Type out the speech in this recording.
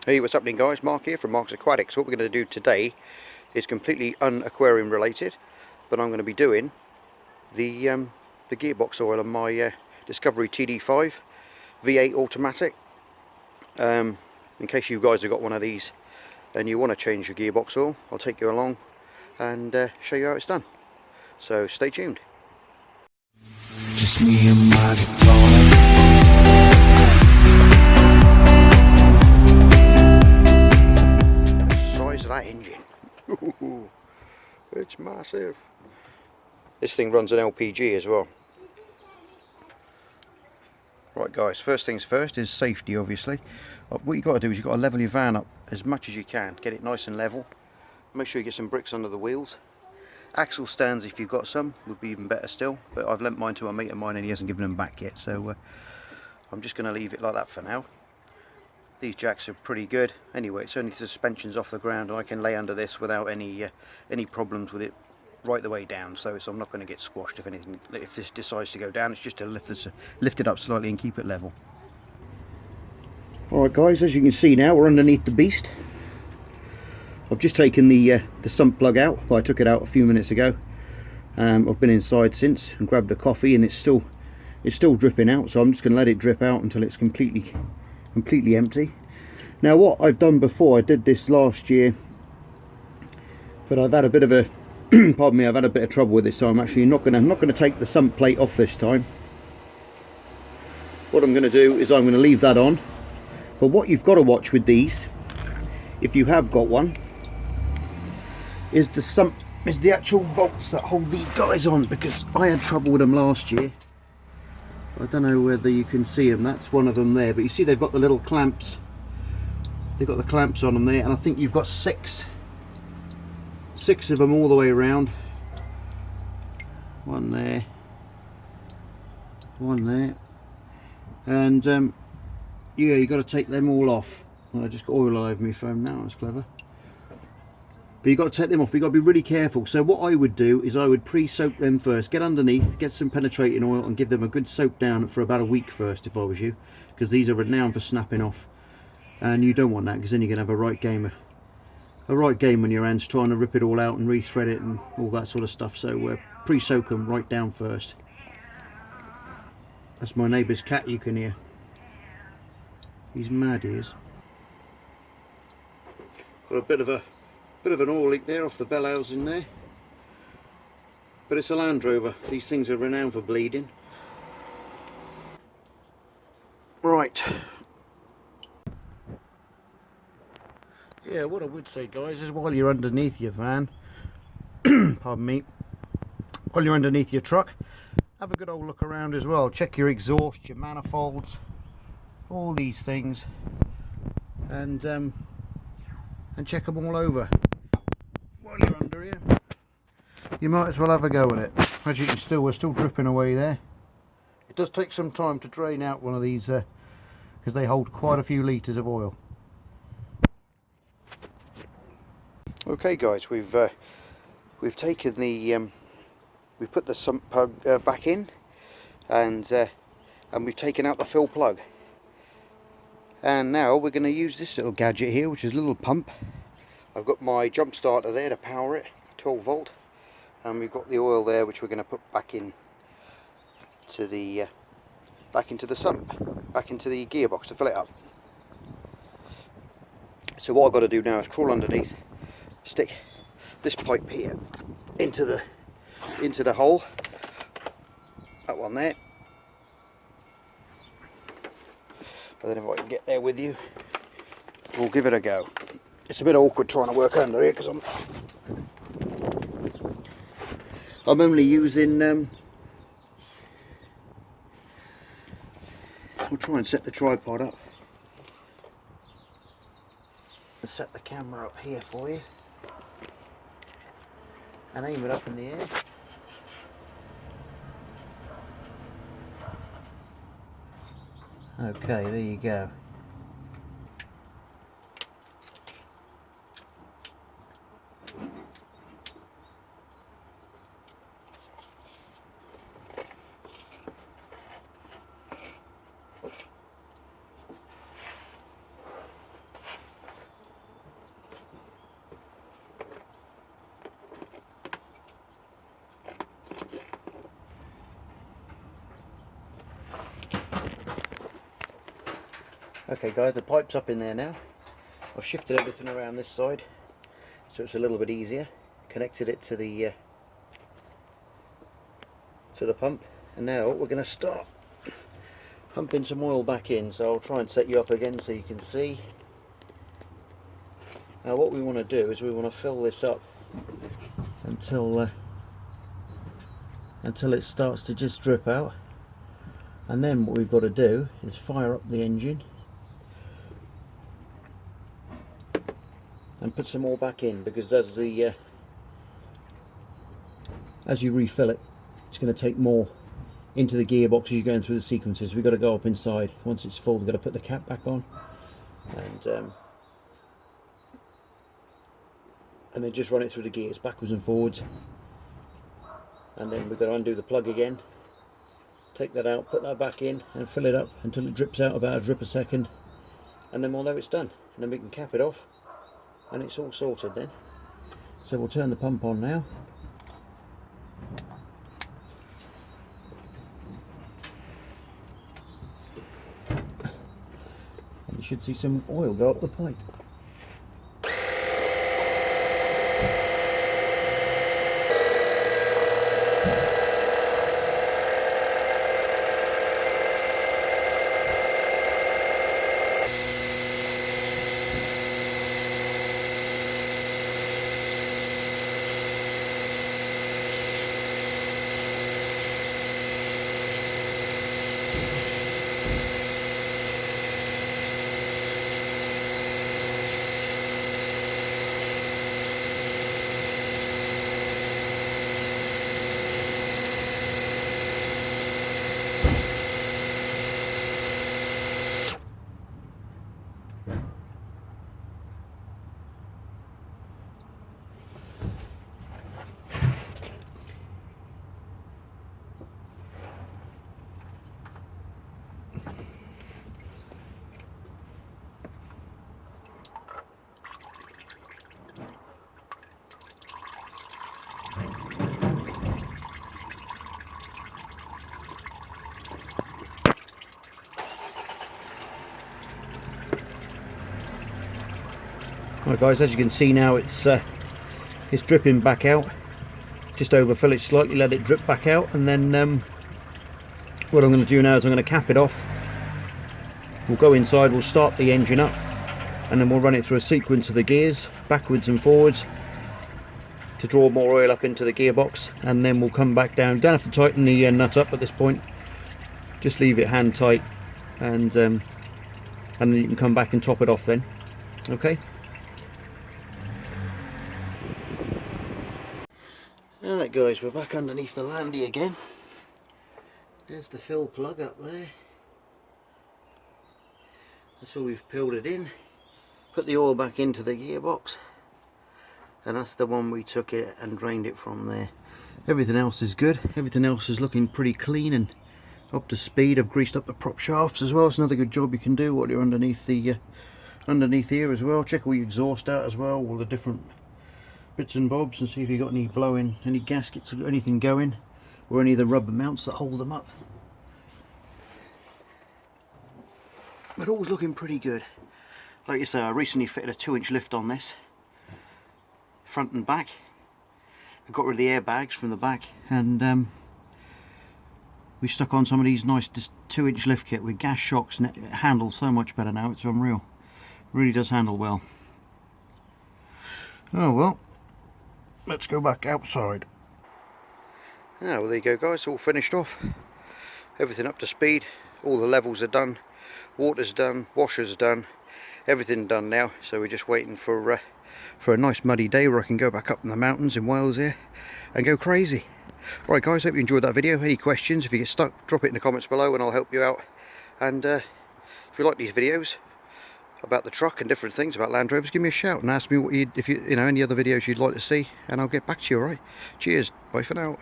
Hey, what's happening guys? Mark here from Mark's Aquatics. What we're going to do today is completely un-aquarium related, but I'm going to be doing the gearbox oil on my Discovery TD5 V8 automatic. In case you guys have got one of these and you want to change your gearbox oil, I'll take you along and show you how it's done. So stay tuned. Just me and my guitar. Size of that engine. It's massive. This thing runs an LPG as well. Right guys, first things first is safety obviously. What you've got to do is you've got to level your van up as much as you can. Get it nice and level. Make sure you get some bricks under the wheels. Axle stands, if you've got some, would be even better still, but I've lent mine to a mate of mine and he hasn't given them back yet, so I'm just going to leave it like that for now. These jacks are pretty good. Anyway, it's only suspensions off the ground and I can lay under this without any problems with it right the way down, so I'm not going to get squashed if anything. If this decides to go down, it's just to lift it up slightly and keep it level. Alright guys, as you can see now, we're underneath the beast. I've just taken the sump plug out. Well, I took it out a few minutes ago. I've been inside since and grabbed a coffee, and it's still dripping out. So I'm just going to let it drip out until it's completely empty. Now, what I've done before, I did this last year, but I've had a bit of a pardon me, I've had a bit of trouble with this, so I'm actually not going to take the sump plate off this time. What I'm going to do is I'm going to leave that on. But what you've got to watch with these, if you have got one, is the actual bolts that hold these guys on, because I had trouble with them last year. I don't know whether you can see them. That's one of them there, but you see they've got the little clamps. They've got the clamps on them there, and I think you've got six of them all the way around. One there, and yeah, you've got to take them all off. I just got oil all over my phone now. That's clever. But you've got to take them off, but you've got to be really careful. So what I would do is I would pre-soak them first, get underneath, get some penetrating oil and give them a good soak down for about a week first if I was you, because these are renowned for snapping off, and you don't want that, because then you're going to have a right game on your hands trying to rip it all out and rethread it and all that sort of stuff. So pre-soak them right down first. That's my neighbour's cat you can hear. He's mad, he is. Got a bit of an oil leak there off the bell housing there, but it's a Land Rover. These things are renowned for bleeding. Right. Yeah, what I would say guys is while you're underneath your van, pardon me, while you're underneath your truck, have a good old look around as well. Check your exhaust, your manifolds, all these things, and check them all over. While you're under here, you might as well have a go at it. As you can see, we're still dripping away there. It does take some time to drain out one of these because they hold quite a few litres of oil. Okay guys, we've taken the we've put the sump plug back in, and we've taken out the fill plug, and now we're going to use this little gadget here, which is a little pump. I've got my jump starter there to power it, 12 volt, and we've got the oil there which we're going to put back in to the back into the sump, back into the gearbox to fill it up. So what I've got to do now is crawl underneath, stick this pipe here into the hole, that one there, but then if I can get there with you, we'll give it a go. It's a bit awkward trying to work under here because I'm only using I'll try and set the tripod up and set the camera up here for you and aim it up in the air. Okay, there you go. Okay guys, the pipe's up in there now. I've shifted everything around this side so it's a little bit easier. Connected it to the pump, and now we're going to start pumping some oil back in. So I'll try and set you up again so you can see. Now what we want to do is we want to fill this up until it starts to just drip out, and then what we've got to do is fire up the engine and put some more back in, because as you refill it, it's going to take more into the gearbox as you're going through the sequences. We've got to go up inside. Once it's full, we've got to put the cap back on, and then just run it through the gears backwards and forwards, and then we've got to undo the plug again, take that out, put that back in and fill it up until it drips out about a drip a second, and then we'll know it's done, and then we can cap it off and it's all sorted then. So we'll turn the pump on now. And you should see some oil go up the pipe. Right guys, as you can see now, it's dripping back out. Just overfill it slightly, let it drip back out, and then what I'm going to do now is I'm going to cap it off. We'll go inside, we'll start the engine up, and then we'll run it through a sequence of the gears backwards and forwards to draw more oil up into the gearbox, and then we'll come back down. You don't have to tighten the nut up at this point, just leave it hand tight, and then you can come back and top it off then. Okay. Alright guys, we're back underneath the landy again. There's the fill plug up there. That's where we've peeled it in. Put the oil back into the gearbox. And that's the one we took it and drained it from there. Everything else is good. Everything else is looking pretty clean and up to speed. I've greased up the prop shafts as well. It's another good job you can do while you're underneath the underneath here as well. Check all your exhaust out as well, all the different bits and bobs, and see if you've got any blowing, any gaskets or anything going, or any of the rubber mounts that hold them up. But all's looking pretty good. Like you say, I recently fitted a 2-inch lift on this, front and back. I got rid of the airbags from the back, and we stuck on some of these nice 2-inch lift kit with gas shocks, and it handles so much better now. It's unreal. It really does handle well. Oh well, let's go back outside. Ah, well there you go guys, all finished off. Everything up to speed, all the levels are done, water's done, washer's done, everything done now. So we're just waiting for a nice muddy day where I can go back up in the mountains in Wales here and go crazy. Alright guys, hope you enjoyed that video. Any questions, if you get stuck, drop it in the comments below and I'll help you out. And if you like these videos about the truck and different things about Land Rovers, give me a shout and ask me what you know, any other videos you'd like to see, and I'll get back to you. Alright, cheers, bye for now.